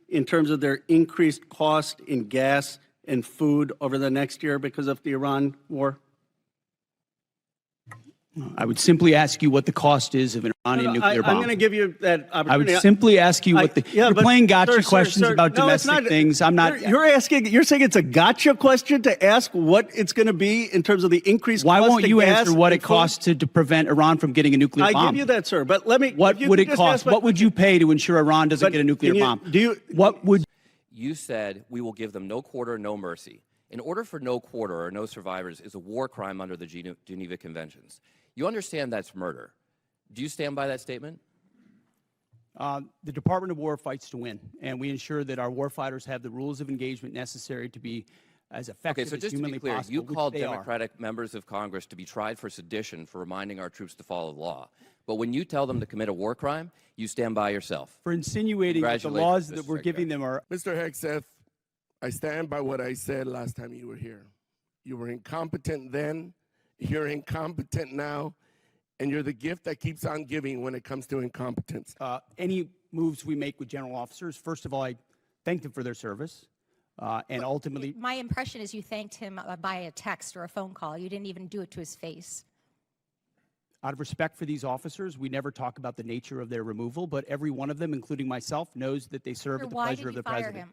in terms of their increased cost in gas and food over the next year because of the Iran war? I would simply ask you what the cost is of an Iranian nuclear bomb. I'm going to give you that opportunity. I would simply ask you what the... you're playing gotcha questions about domestic things. I'm not... You're saying it's a gotcha question to ask what it's going to be in terms of the increased cost of gas. Why won't you answer what it costs to prevent Iran from getting a nuclear bomb? I give you that, sir. But let me... What would it cost? What would you pay to ensure Iran doesn't get a nuclear bomb? What would... You said we will give them no quarter, no mercy. In order for no quarter or no survivors is a war crime under the Geneva Conventions. You understand that's murder. Do you stand by that statement? The Department of War fights to win, and we ensure that our warfighters have the rules of engagement necessary to be as effective as humanly possible. Okay, so just to be clear, you called Democratic members of Congress to be tried for sedition for reminding our troops to follow the law. But when you tell them to commit a war crime, you stand by yourself. For insinuating that the laws that we're giving them are... Mr. Hegseth, I stand by what I said last time you were here. You were incompetent then, you're incompetent now, and you're the gift that keeps on giving when it comes to incompetence. Any moves we make with general officers, first of all, I thank them for their service, and ultimately... My impression is you thanked him by a text or a phone call. You didn't even do it to his face. Out of respect for these officers, we never talk about the nature of their removal, but every one of them, including myself, knows that they serve at the pleasure of the president. Why did you fire him?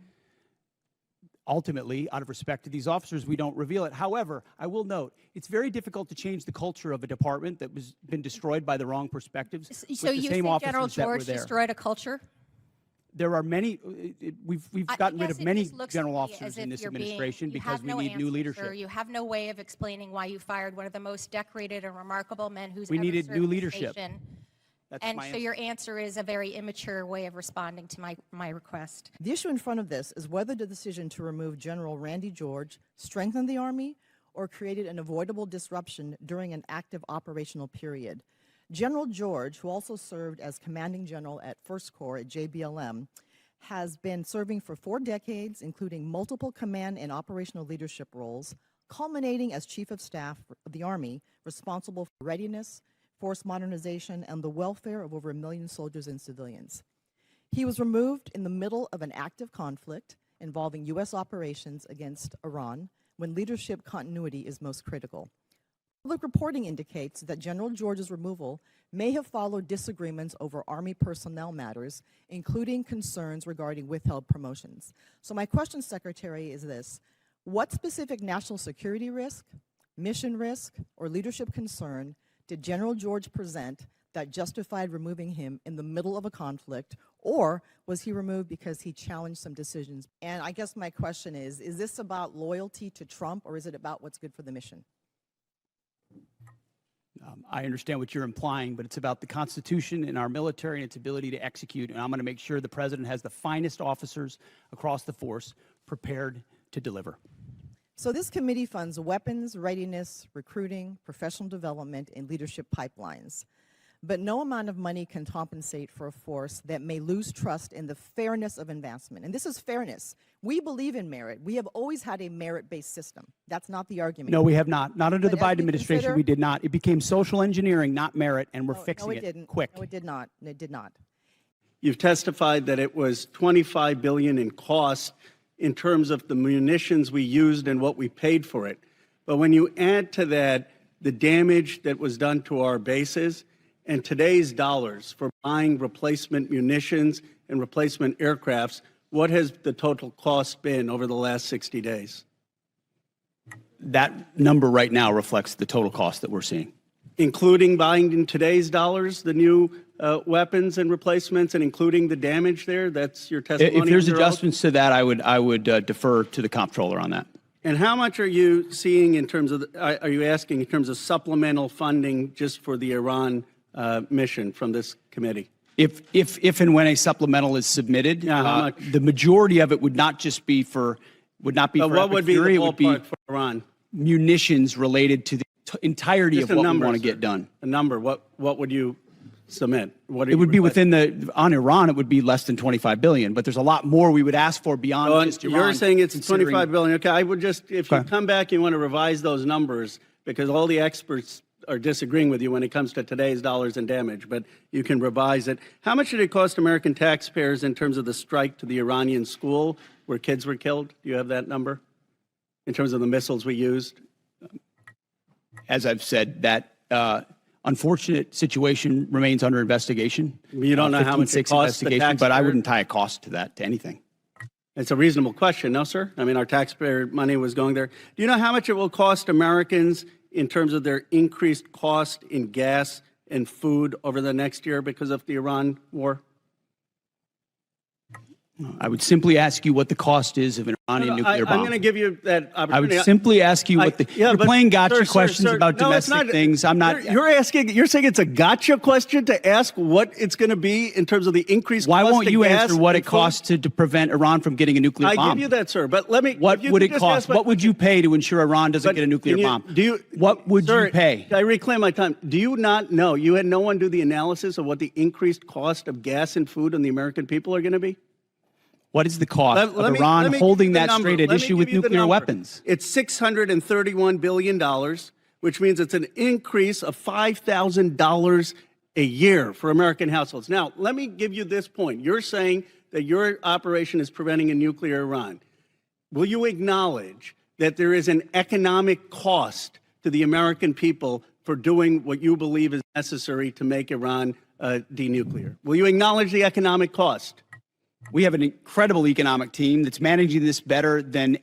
Ultimately, out of respect to these officers, we don't reveal it. However, I will note, it's very difficult to change the culture of a department that was been destroyed by the wrong perspectives. So you think General George destroyed a culture? There are many, we've gotten rid of many general officers in this administration because we need new leadership. Sir. You have no way of explaining why you fired one of the most decorated and remarkable men who's we ever needed served new the leadership. Station. That's and my so answer. your answer is a very immature way of responding to my request. The issue in front of this is whether the decision to remove General Randy George strengthened the Army or created an avoidable disruption during an active operational period. General George, who also served as commanding general at First Corps at JBLM, has been serving for 4 decades, including multiple command and operational leadership roles, culminating as Chief of Staff of the Army, responsible for readiness, force modernization, and the welfare of over 1 million soldiers and civilians. He was removed in the middle of an active conflict involving U.S. operations against Iran when leadership continuity is most critical. Public reporting indicates that General George's removal may have followed disagreements over Army personnel matters, including concerns regarding withheld promotions. So my question, Secretary, is this: what specific national security risk, mission risk, or leadership concern did General George present that justified removing him in the middle of a conflict, or was he removed because he challenged some decisions? And I guess my question is this about loyalty to Trump, or is it about what's good for the mission? I understand what you're implying, but it's about the Constitution and our military and its ability to execute, and I'm going to make sure the President has the finest officers across the force prepared to deliver. So this committee funds weapons, readiness, recruiting, professional development, and leadership pipelines. But no amount of money can compensate for a force that may lose trust in the fairness of advancement. And this is fairness. We believe in merit. We have always had a merit-based system. That's not the argument. No, we have not. Not under the Biden administration, we did not. It became social engineering, not merit, and we're fixing it quick. No, it did not. It did not. You've testified that it was $25 billion in cost in terms of the munitions we used and what we paid for it. But when you add to that the damage that was done to our bases and today's dollars for buying replacement munitions and replacement aircrafts, what has the total cost been over the last 60 days? That number right now reflects the total cost that we're seeing. Including buying in today's dollars the new weapons and replacements, and including the damage there? That's your testimony? If there's adjustments to that, I would defer to the comptroller on that. And how much are you seeing in terms of, are you asking in terms of supplemental funding just for the Iran mission from this committee? If and when a supplemental is submitted, the majority of it would not just be for, what would be the ballpark for Iran? Munitions related to the entirety of what we want to get done. A number, what would you submit? It would be within on Iran, it would be less than $25 billion, but there's a lot more we would ask for beyond just Iran. You're saying it's $25 billion. Okay, I would just, if you come back, you want to revise those numbers, because all the experts are disagreeing with you when it comes to today's dollars and damage, but you can revise it. How much did it cost American taxpayers in terms of the strike to the Iranian school where kids were killed? Do you have that number in terms of the missiles we used? As I've said, that unfortunate situation remains under investigation. You don't know how much it 15-6 costs the investigation, but I taxpayer? wouldn't tie a cost to that, to anything. It's a reasonable question, no, sir? I mean, our taxpayer money was going there. Do you know how much it will cost Americans in terms of their increased cost in gas and food over the next year because of the Iran war? I would simply ask you what the cost is of an Iranian nuclear bomb. I'm going to give you that I opportunity. would simply ask you what the. You're but playing gotcha sir, questions sir, about no, it's domestic not. things. I'm not. You're saying it's a gotcha question to ask what it's going to be in terms of the increased Why cost won't of you gas answer what and it costs to prevent Iran from getting a nuclear food? bomb? I give you that, sir. But let me. What if you would could it just cost? ask my What would you pay to ensure Iran doesn't But get a nuclear can you- bomb? What would sir, you pay? I reclaim my time. Do you not know? You had no one do the analysis of what the increased cost of gas and food on the American people are going to be? What is the cost Let of me- Iran let me holding give you the that number. straight at Let me issue give with you the nuclear number. weapons? It's $631 billion, which means it's an increase of $5,000 a year for American households. Now, let me give you this point. You're saying that your operation is preventing a nuclear Iran. Will you acknowledge that there is an economic cost to the American people for doing what you believe is necessary to make Iran denuclear? Will you acknowledge the economic cost? We have an incredible economic team that's managing this better than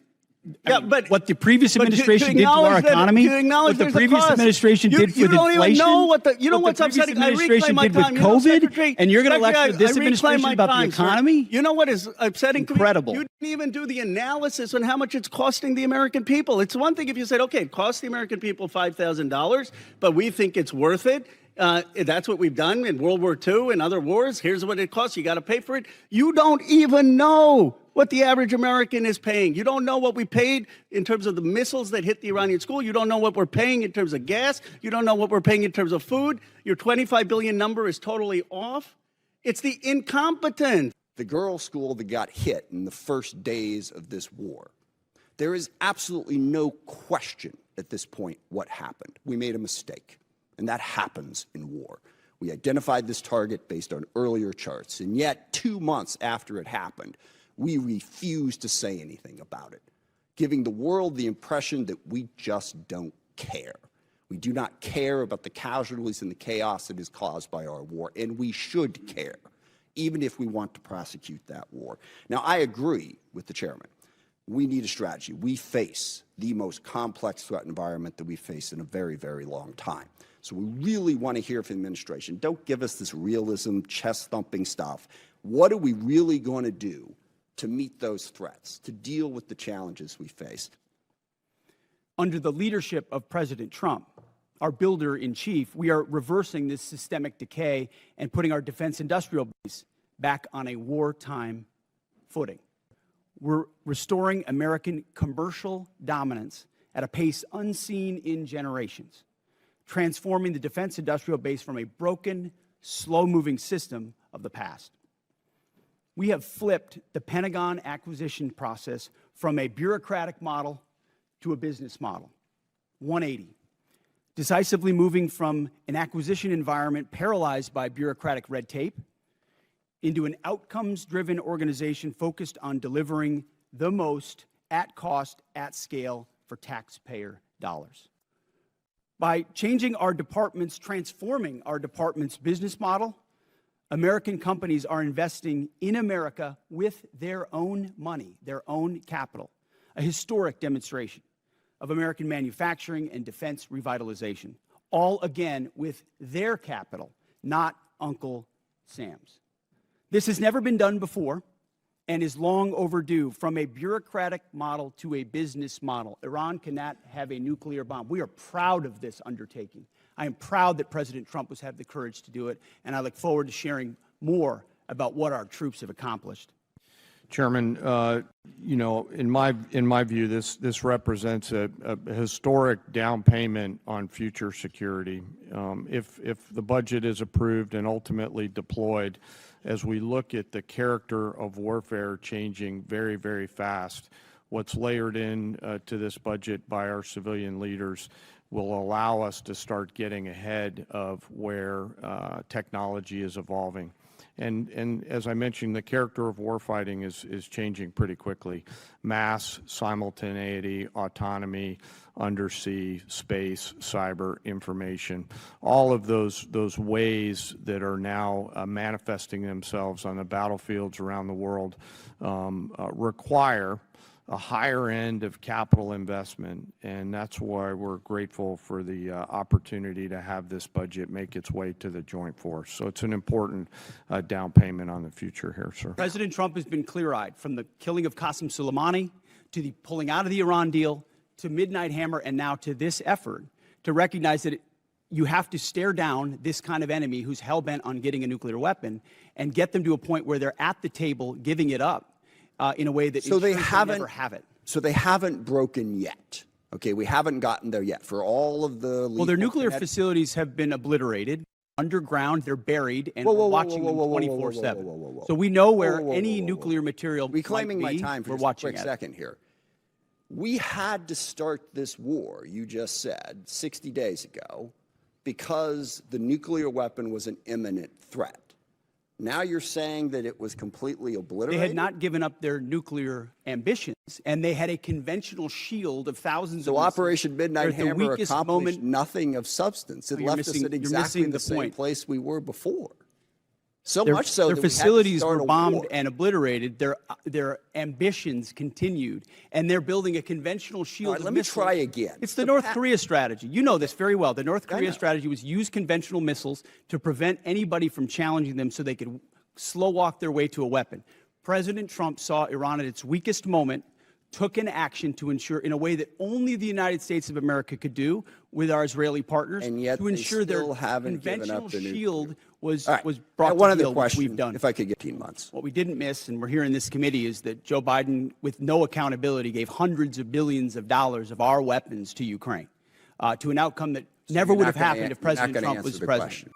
but what the previous but administration did to our economy. You acknowledge What the there's a previous cost. administration did you with don't inflation. Even know what the, you know what what's the previous upsetting. I administration reclaim my did with time. You know, COVID, Secretary, and you're going to Secretary, lecture this I reclaim administration my about time, the sir. economy? You know what is upsetting? Incredible. To me? You didn't even do the analysis on how much it's costing the American people. It's one thing if you said, okay, it costs the American people $5,000, but we think it's worth it. That's what we've done in World War II and other wars. Here's what it costs. You got to pay for it. You don't even know what the average American is paying. You don't know what we paid in terms of the missiles that hit the Iranian school. You don't know what we're paying in terms of gas. You don't know what we're paying in terms of food. Your 25 billion number is totally off. It's the incompetence. The girls' school that got hit in the first days of this war. There is absolutely no question at this point what happened. We made a mistake, and that happens in war. We identified this target based on earlier charts, and yet 2 months after it happened, we refused to say anything about it, giving the world the impression that we just don't care. We do not care about the casualties and the chaos that is caused by our war, and we should care, even if we want to prosecute that war. Now, I agree with the chairman. We need a strategy. We face the most complex threat environment that we've faced in a very, very long time. So we really want to hear from the administration. Don't give us this realism, chest-thumping stuff. What are we really going to do to meet those threats, to deal with the challenges we faced? Under the leadership of President Trump, our builder-in-chief, we are reversing this systemic decay and putting our defense industrial base back on a wartime footing. We're restoring American commercial dominance at a pace unseen in generations, transforming the defense industrial base from a broken, slow-moving system of the past. We have flipped the Pentagon acquisition process from a bureaucratic model to a business model, 180, decisively moving from an acquisition environment paralyzed by bureaucratic red tape into an outcomes-driven organization focused on delivering the most at cost, at scale for taxpayer dollars. By changing our departments, transforming our department's business model, American companies are investing in America with their own money, their own capital, a historic demonstration of American manufacturing and defense revitalization, all again with their capital, not Uncle Sam's. This has never been done before and is long overdue. From a bureaucratic model to a business model, Iran cannot have a nuclear bomb. We are proud of this undertaking. I am proud that President Trump has had the courage to do it, and I look forward to sharing more about what our troops have accomplished. Chairman, you know, in my view, this represents a historic down payment on future security. If the budget is approved and ultimately deployed, as we look at the character of warfare changing very, very fast, what's layered in to this budget by our civilian leaders will allow us to start getting ahead of where technology is evolving. And as I mentioned, the character of warfighting is changing pretty quickly. Mass, simultaneity, autonomy, undersea, space, cyber, information, all of those ways that are now manifesting themselves on the battlefields around the world require a higher end of capital investment, and that's why we're grateful for the opportunity to have this budget make its way to the joint force. So it's an important down payment on the future here, sir. President Trump has been clear-eyed, from the killing of Qasem Soleimani to the pulling out of the Iran deal to Midnight Hammer and now to this effort, to recognize that you have to stare down this kind of enemy who's hell-bent on getting a nuclear weapon and get them to a point where they're at the table giving it up in a way that So they never have it. So they haven't broken yet. Okay, we haven't gotten there yet for all of the. Well, their nuclear facilities have been obliterated. Underground, they're buried, and we're watching them 24/7. So we know where any nuclear material might be. Reclaiming my time for we're just a watching quick it. second here. We had to start this war, you just said, 60 days ago, because the nuclear weapon was an imminent threat. Now you're saying that it was completely obliterated? They had not given up their nuclear ambitions, and they had a conventional shield of thousands of So missiles. Operation Midnight They're at the Hammer weakest accomplished moment. nothing of substance. It No, you're left us missing- at you're exactly missing the the same point. place we were before. So Their, much so their that we had to facilities start were a bombed war. and obliterated. Their ambitions continued, and they're building a conventional shield. All right, of let me missiles. try again. It's the North pa- Korea strategy. You know this very well. The North I Korea know. strategy was use conventional missiles to prevent anybody from challenging them, so they could slow walk their way to a weapon. President Trump saw Iran at its weakest moment, took an action to ensure, in a way that only the United States of America could do with our Israeli partners, And yet to they ensure their still haven't given conventional up the nuclear. shield was All right. brought One to other heel, which question, we've done. if I could get 18 months. What we didn't miss, and we're here in this committee, is that Joe Biden, with no accountability, gave hundreds of billions of dollars of our weapons to Ukraine, to an outcome that never You're would not have gonna happened if you're not President gonna Trump answer was the president. question.